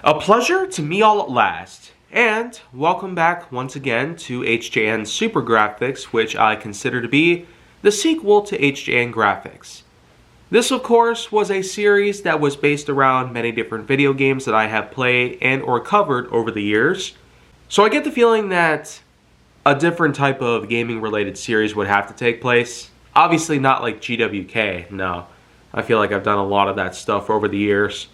A pleasure to meet all at last, and welcome back once again to HJN Super Graphix, which I consider to be the sequel to HJN Graphix. This, of course, was a series that was based around many different video games that I have played and or covered over the years. So I get the feeling that a different type of gaming-related series would have to take place. Obviously not like GWK, no. I feel like I've done a lot of that stuff over the years.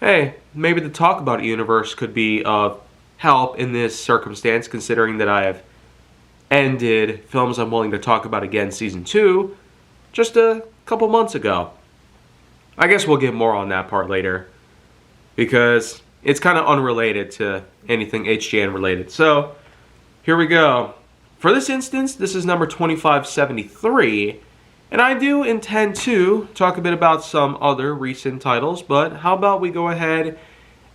Hey, maybe the Talk About It universe could be of help in this circumstance, considering that I have ended Films I'm Willing to Talk About Again Season 2 just a couple months ago. I guess we'll get more on that part later, because it's kind of unrelated to anything HGN related. So, here we go. For this instance, this is number 2573, and I do intend to talk a bit about some other recent titles, but how about we go ahead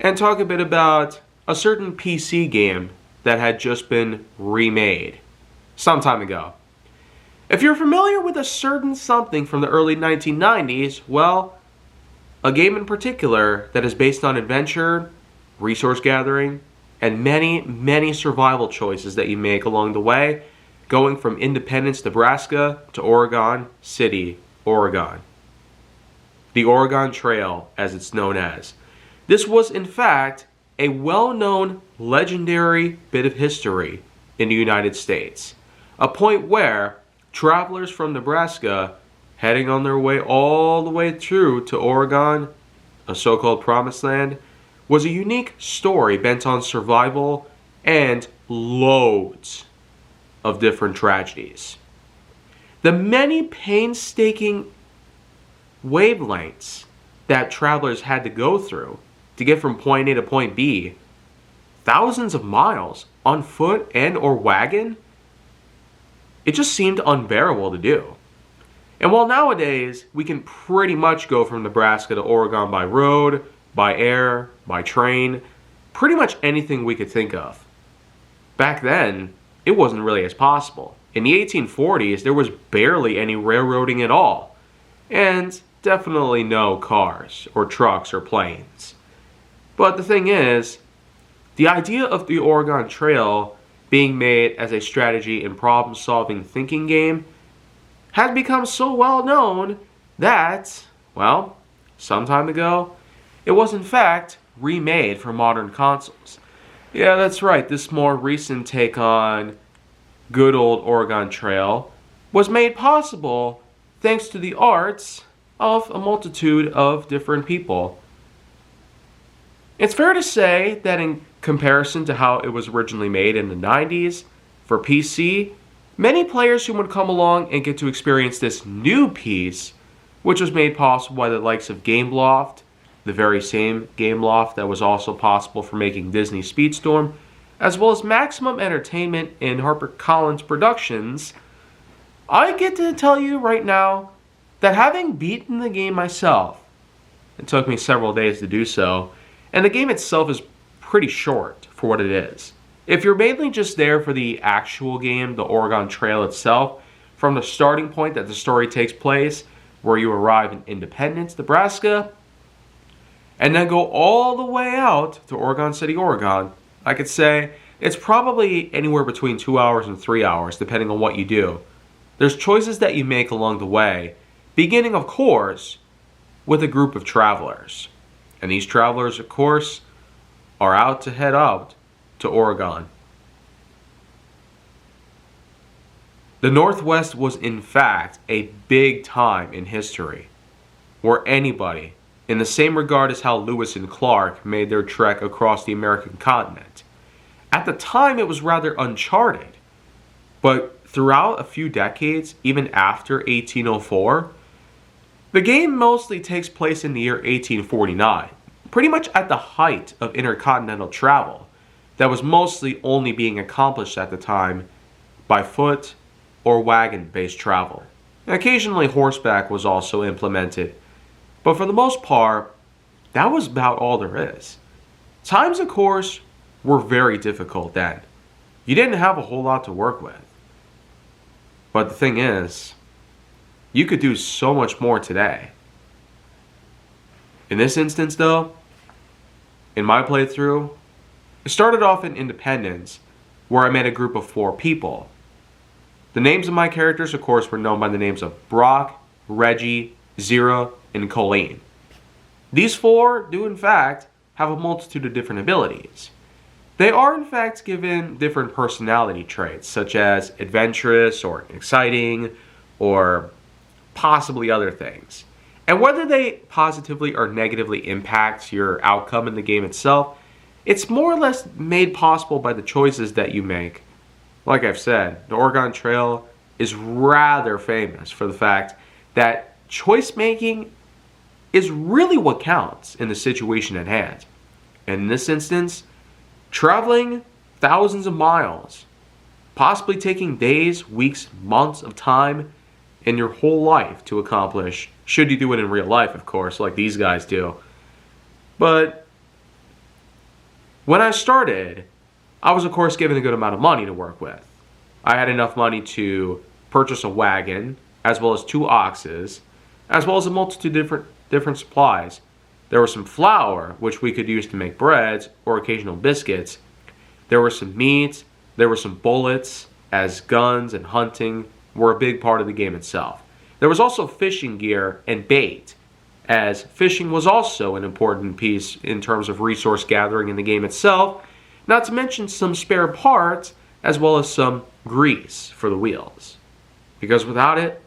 and talk a bit about a certain PC game that had just been remade some time ago. If you're familiar with a certain something from the early 1990s, well, a game in particular that is based on adventure, resource gathering, and many survival choices that you make along the way, going from Independence, Nebraska to Oregon City, Oregon. The Oregon Trail, as it's known as. This was, in fact, a well-known legendary bit of history in the United States. A point where travelers from Nebraska, heading on their way all the way through to Oregon, a so-called promised land, was a unique story bent on survival and loads of different tragedies. The many painstaking wavelengths that travelers had to go through to get from point A to point B, thousands of miles on foot and or wagon, it just seemed unbearable to do. And while nowadays we can pretty much go from Nebraska to Oregon by road, by air, by train, pretty much anything we could think of, back then it wasn't really as possible. In the 1840s, there was barely any railroading at all, and definitely no cars or trucks or planes. But the thing is, the idea of the Oregon Trail being made as a strategy and problem-solving thinking game had become so well known that, well, some time ago, it was in fact remade for modern consoles. Yeah, that's right, this more recent take on good old Oregon Trail was made possible thanks to the arts of a multitude of different people. It's fair to say that in comparison to how it was originally made in the 90s for PC, many players who would come along and get to experience this new piece, which was made possible by the likes of Gameloft, the very same Gameloft that was also possible for making Disney Speedstorm, as well as Maximum Entertainment and HarperCollins Productions, I get to tell you right now that having beaten the game myself, it took me several days to do so, and the game itself is pretty short for what it is. If you're mainly just there for the actual game, the Oregon Trail itself, from the starting point that the story takes place, where you arrive in Independence, Nebraska, and then go all the way out to Oregon City, Oregon, I could say it's probably anywhere between 2 hours and 3 hours, depending on what you do. There's choices that you make along the way, beginning, of course, with a group of travelers. And these travelers, of course, are out to head out to Oregon. The Northwest was, in fact, a big time in history, where anybody, in the same regard as how Lewis and Clark made their trek across the American continent. At the time, it was rather uncharted, but throughout a few decades, even after 1804, the game mostly takes place in the year 1849, pretty much at the height of intercontinental travel that was mostly only being accomplished at the time by foot or wagon-based travel. And occasionally horseback was also implemented, but for the most part, that was about all there is. Times, of course, were very difficult then. You didn't have a whole lot to work with. But the thing is, you could do so much more today. In this instance, though, in my playthrough, it started off in Independence, where I made a group of 4 people. The names of my characters, of course, were known by the names of Brock, Reggie, Zira, and Colleen. These 4 do, in fact, have a multitude of different abilities. They are, in fact, given different personality traits, such as adventurous or exciting, or possibly other things. And whether they positively or negatively impact your outcome in the game itself, it's more or less made possible by the choices that you make. Like I've said, the Oregon Trail is rather famous for the fact that choice making is really what counts in the situation at hand. And in this instance, traveling thousands of miles, possibly taking days, weeks, months of time in your whole life to accomplish, should you do it in real life, of course, like these guys do. But when I started, I was, of course, given a good amount of money to work with. I had enough money to purchase a wagon, as well as 2 oxes, as well as a multitude of different supplies. There was some flour, which we could use to make breads or occasional biscuits. There were some meat. There were some bullets, as guns and hunting were a big part of the game itself. There was also fishing gear and bait, as fishing was also an important piece in terms of resource gathering in the game itself, not to mention some spare parts, as well as some grease for the wheels. Because without it,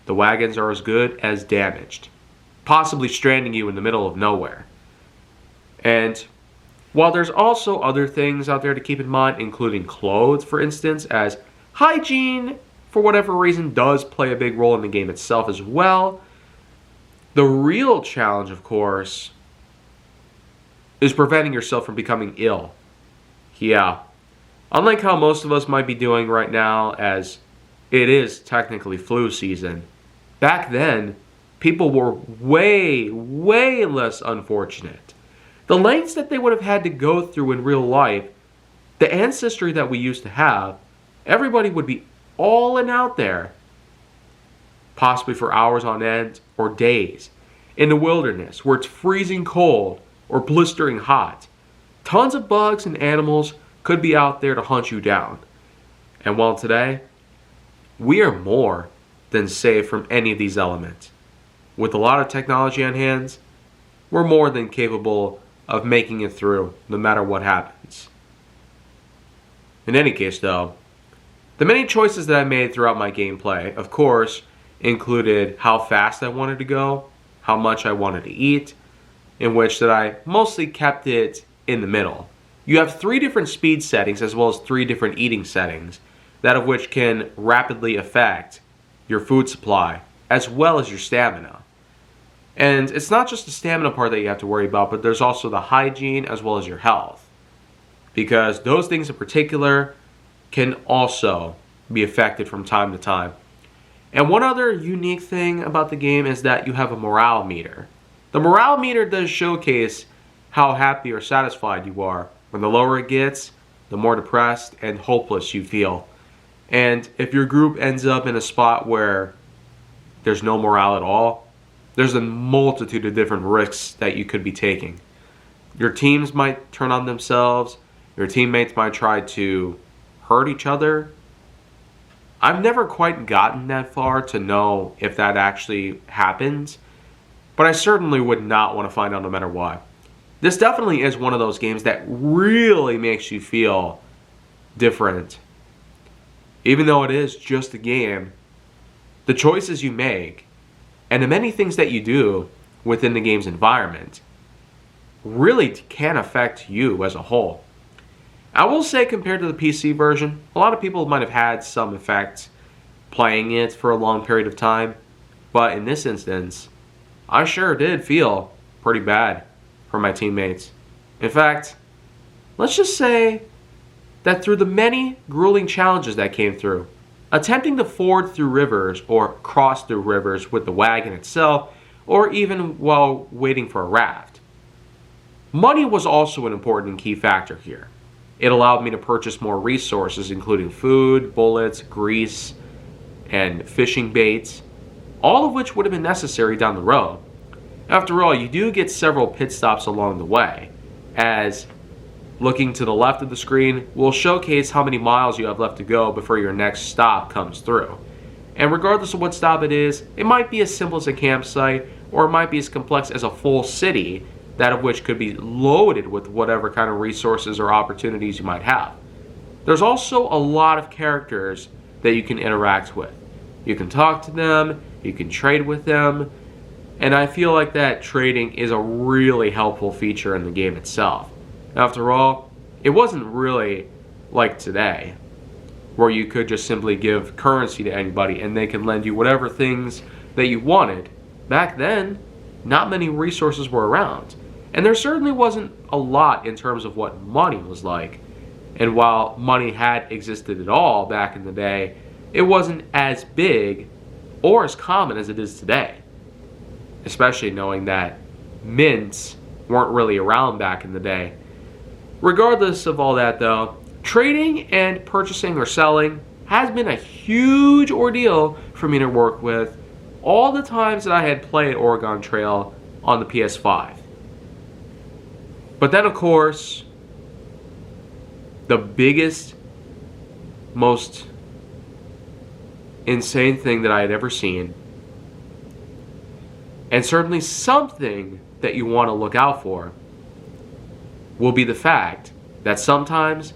the wagons are as good as damaged, possibly stranding you in the middle of nowhere. And while there's also other things out there to keep in mind, including clothes, for instance, as hygiene, for whatever reason, does play a big role in the game itself as well, the real challenge, of course, is preventing yourself from becoming ill. Yeah. Unlike how most of us might be doing right now, as it is technically flu season, back then, people were way, way less unfortunate. The lengths that they would have had to go through in real life, the ancestry that we used to have, everybody would be all in out there, possibly for hours on end or days, in the wilderness where it's freezing cold or blistering hot. Tons of bugs and animals could be out there to hunt you down. And while today, we are more than safe from any of these elements. With a lot of technology on hand, we're more than capable of making it through no matter what happens. In any case though, the many choices that I made throughout my gameplay, of course, included how fast I wanted to go, how much I wanted to eat, in which that I mostly kept it in the middle. You have 3 different speed settings as well as 3 different eating settings, that of which can rapidly affect your food supply as well as your stamina. And it's not just the stamina part that you have to worry about, but there's also the hygiene as well as your health. Because those things in particular can also be affected from time to time. And one other unique thing about the game is that you have a morale meter. The morale meter does showcase how happy or satisfied you are. When the lower it gets, the more depressed and hopeless you feel. And if your group ends up in a spot where there's no morale at all, there's a multitude of different risks that you could be taking. Your teams might turn on themselves. Your teammates might try to hurt each other. I've never quite gotten that far to know if that actually happens, but I certainly would not want to find out no matter what. This definitely is one of those games that really makes you feel different. Even though it is just a game, the choices you make and the many things that you do within the game's environment really can affect you as a whole. I will say, compared to the PC version, a lot of people might have had some effect playing it for a long period of time, but in this instance, I sure did feel pretty bad for my teammates. In fact, let's just say that through the many grueling challenges that came through, attempting to ford through rivers or cross through rivers with the wagon itself, or even while waiting for a raft, money was also an important key factor here. It allowed me to purchase more resources, including food, bullets, grease, and fishing baits, all of which would have been necessary down the road. After all, you do get several pit stops along the way, as looking to the left of the screen will showcase how many miles you have left to go before your next stop comes through. And regardless of what stop it is, it might be as simple as a campsite, or it might be as complex as a full city, that of which could be loaded with whatever kind of resources or opportunities you might have. There's also a lot of characters that you can interact with. You can talk to them, you can trade with them, and I feel like that trading is a really helpful feature in the game itself. After all, it wasn't really like today, where you could just simply give currency to anybody and they can lend you whatever things that you wanted. Back then, not many resources were around. And there certainly wasn't a lot in terms of what money was like. And while money had existed at all back in the day, it wasn't as big or as common as it is today. Especially knowing that mints weren't really around back in the day. Regardless of all that though, trading and purchasing or selling has been a huge ordeal for me to work with all the times that I had played Oregon Trail on the PS5. But then of course, the biggest, most insane thing that I had ever seen, and certainly something that you want to look out for, will be the fact that sometimes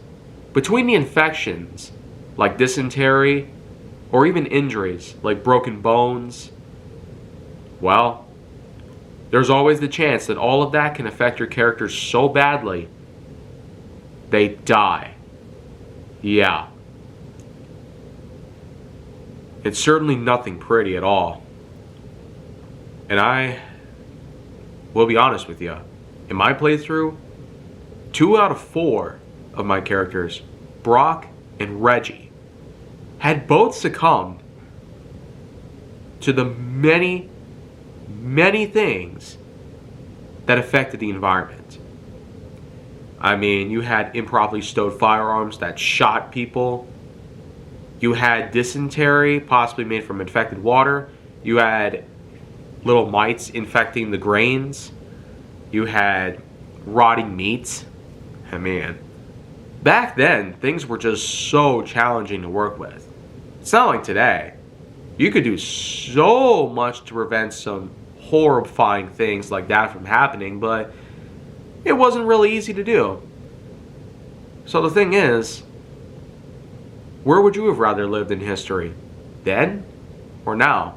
between the infections like dysentery or even injuries like broken bones, well, there's always the chance that all of that can affect your characters so badly they die. Yeah. It's certainly nothing pretty at all. And I will be honest with you. In my playthrough, 2 out of 4 of my characters, Brock and Reggie, had both succumbed to the many, many things that affected the environment. I mean, you had improperly stowed firearms that shot people. You had dysentery, possibly made from infected water. You had little mites infecting the grains. You had rotting meat. I mean, back then, things were just so challenging to work with. It's not like today. You could do so much to prevent some horrifying things like that from happening, but it wasn't really easy to do. So the thing is, where would you have rather lived in history? Then or now?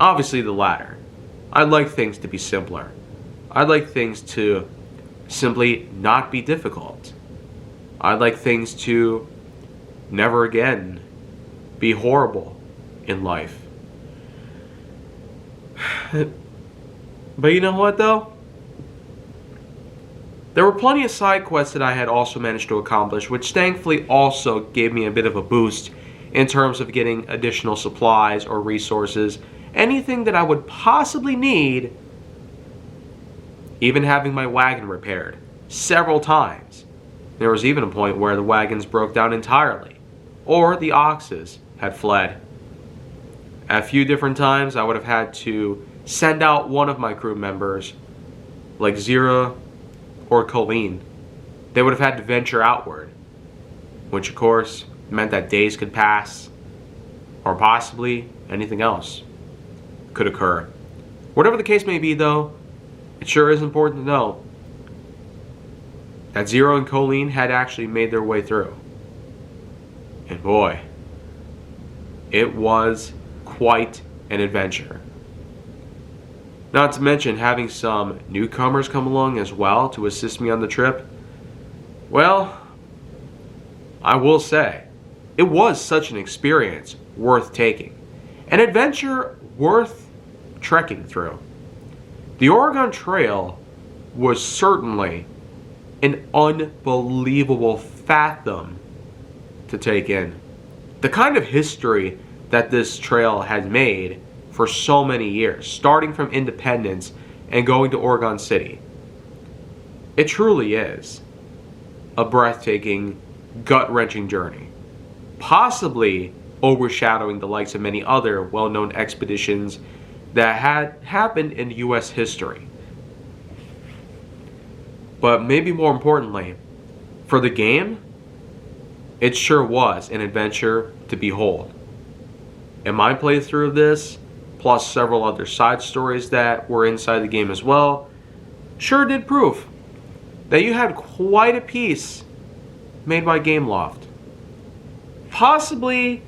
Obviously the latter. I'd like things to be simpler. I'd like things to simply not be difficult. I'd like things to never again be horrible in life. But you know what though? There were plenty of side quests that I had also managed to accomplish, which thankfully also gave me a bit of a boost in terms of getting additional supplies or resources, anything that I would possibly need, even having my wagon repaired several times. There was even a point where the wagons broke down entirely, or the oxes had fled. At a few different times I would have had to send out one of my crew members, like Zira or Colleen. They would have had to venture outward, which of course meant that days could pass, or possibly anything else could occur. Whatever the case may be though, it sure is important to know that Zero and Colleen had actually made their way through. And boy, it was quite an adventure. Not to mention having some newcomers come along as well to assist me on the trip. Well, I will say, it was such an experience worth taking. An adventure worth trekking through. The Oregon Trail was certainly an unbelievable fathom to take in. The kind of history that this trail had made for so many years, starting from independence and going to Oregon City. It truly is a breathtaking, gut-wrenching journey, possibly overshadowing the likes of many other well-known expeditions that had happened in U.S. history. But maybe more importantly, for the game, it sure was an adventure to behold. And my playthrough of this, plus several other side stories that were inside the game as well, sure did prove that you had quite a piece made by Gameloft. Possibly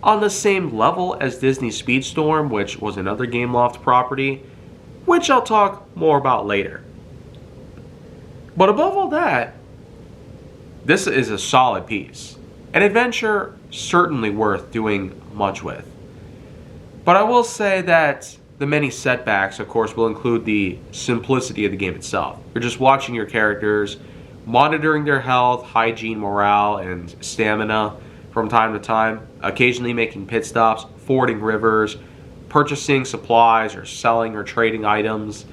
on the same level as Disney Speedstorm, which was another Gameloft property, which I'll talk more about later. But above all that, this is a solid piece. An adventure certainly worth doing much with. But I will say that the many setbacks, of course, will include the simplicity of the game itself. You're just watching your characters, monitoring their health, hygiene, morale, and stamina from time to time, occasionally making pit stops, fording rivers, purchasing supplies or selling or trading items,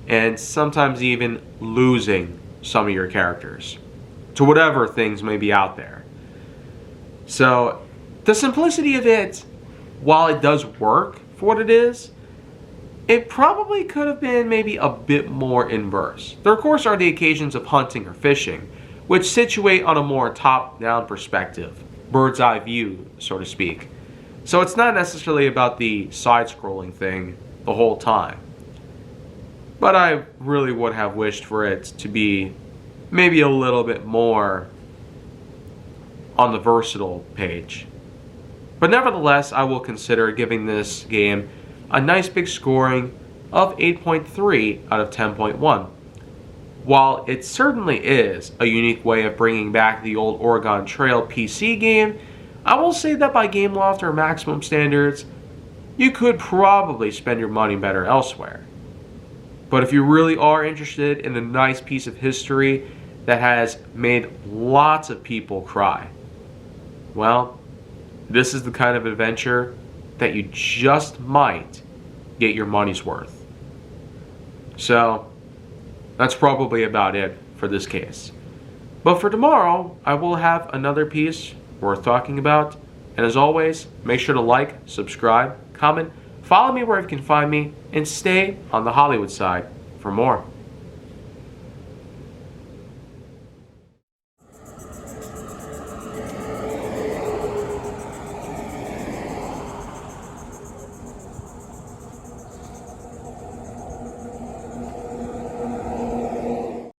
and sometimes even losing some of your characters to whatever things may be out there. So the simplicity of it, while it does work for what it is, it probably could have been maybe a bit more inverse. There of course are the occasions of hunting or fishing, which situate on a more top-down perspective, bird's eye view, so to speak. So it's not necessarily about the side-scrolling thing the whole time. But I really would have wished for it to be maybe a little bit more on the versatile page. But nevertheless, I will consider giving this game a nice big scoring of 8.3 out of 10.1. While it certainly is a unique way of bringing back the old Oregon Trail PC game, I will say that by Gameloft or maximum standards, you could probably spend your money better elsewhere. But if you really are interested in a nice piece of history that has made lots of people cry, well, this is the kind of adventure that you just might get your money's worth. So, that's probably about it for this case. But for tomorrow, I will have another piece worth talking about. And as always, make sure to like, subscribe, comment, follow me where you can find me, and stay on the Hollywood side for more.